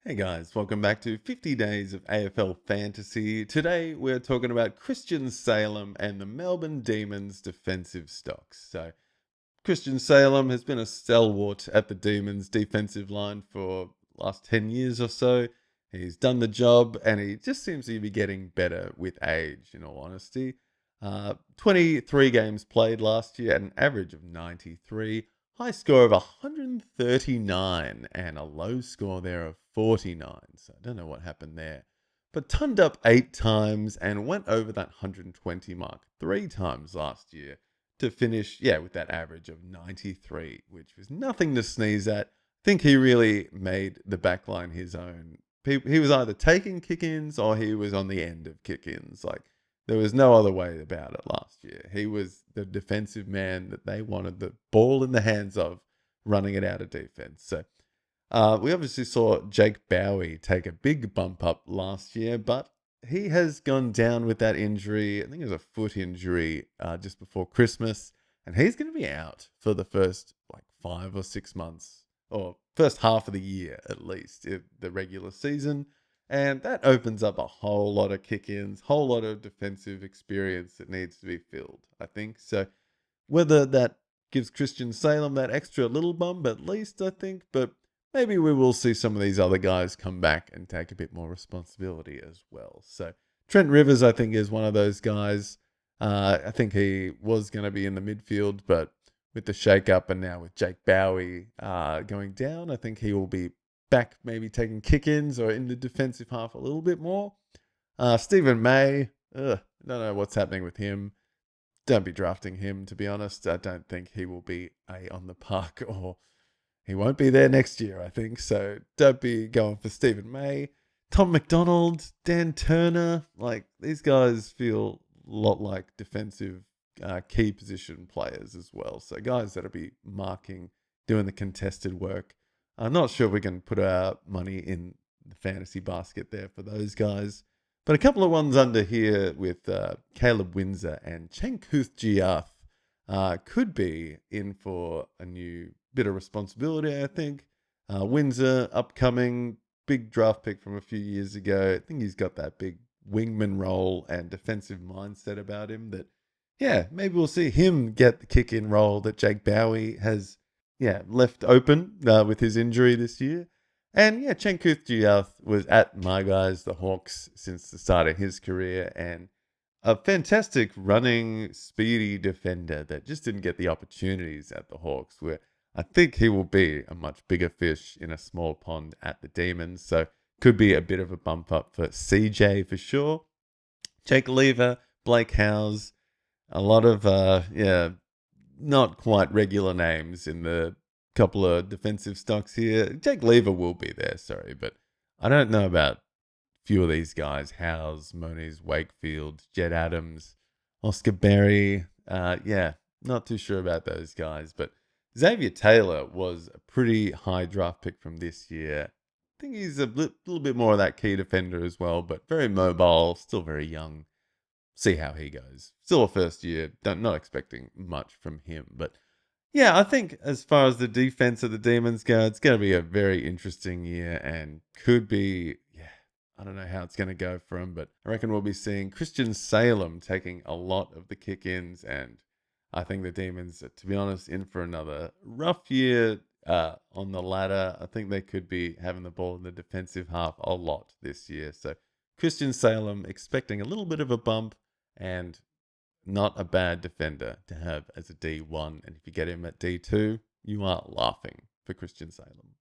Hey guys, welcome back to 50 Days of AFL Fantasy. Today we're talking about Christian Salem and the Melbourne Demons defensive stocks. So, Christian Salem has been a stalwart at the Demons defensive line for the last 10 years or so. He's done the job and he just seems to be getting better with age, in all honesty. 23 games played last year at an average of 93. High score of 139 and a low score there of 49. So I don't know what happened there. But turned up 8 times and went over that 120 mark 3 times last year to finish, with that average of 93, which was nothing to sneeze at. I think he really made the backline his own. He was either taking kick-ins or he was on the end of kick-ins. Like, there was no other way about it last year. He was the defensive man that they wanted the ball in the hands of, running it out of defense. So we obviously saw Jake Bowie take a big bump up last year, but he has gone down with that injury. I think it was a foot injury just before Christmas, and he's going to be out for the first 5 or 6 months, or first half of the year at least, the regular season. And that opens up a whole lot of kick-ins, whole lot of defensive experience that needs to be filled, I think. So whether that gives Christian Salem that extra little bump at least, I think, but maybe we will see some of these other guys come back and take a bit more responsibility as well. So Trent Rivers, I think, is one of those guys. I think he was going to be in the midfield, but with the shake-up and now with Jake Bowie going down, I think he will be back maybe taking kick-ins or in the defensive half a little bit more. Stephen May, I don't know what's happening with him. Don't be drafting him, to be honest. I don't think he will be on the park, or he won't be there next year, I think. So don't be going for Stephen May. Tom McDonald, Dan Turner, these guys feel a lot like defensive key position players as well. So guys that'll be marking, doing the contested work. I'm not sure we can put our money in the fantasy basket there for those guys. But a couple of ones under here with Caleb Windsor and Chenkuth Giath could be in for a new bit of responsibility, I think. Windsor, upcoming, big draft pick from a few years ago. I think he's got that big wingman role and defensive mindset about him that, maybe we'll see him get the kick-in role that Jake Bowie has left open with his injury this year. And Chenkuth Giath was at my guys, the Hawks, since the start of his career, and a fantastic running, speedy defender that just didn't get the opportunities at the Hawks, where I think he will be a much bigger fish in a small pond at the Demons. So could be a bit of a bump up for CJ for sure. Jake Lever, Blake Howes, a lot of not quite regular names in the couple of defensive stocks here. Jake Lever will be there, sorry, but I don't know about a few of these guys. Howes, Moniz, Wakefield, Jed Adams, Oscar Berry. Not too sure about those guys, but Xavier Taylor was a pretty high draft pick from this year. I think he's a little bit more of that key defender as well, but very mobile, still very young. See how he goes. Still a first year, not expecting much from him. But I think as far as the defense of the Demons go, it's going to be a very interesting year and could be, I don't know how it's going to go for him, but I reckon we'll be seeing Christian Salem taking a lot of the kick-ins, and I think the Demons, to be honest, in for another rough year on the ladder. I think they could be having the ball in the defensive half a lot this year. So Christian Salem expecting a little bit of a bump, and not a bad defender to have as a D1. And if you get him at D2, you are laughing for Christian Salem.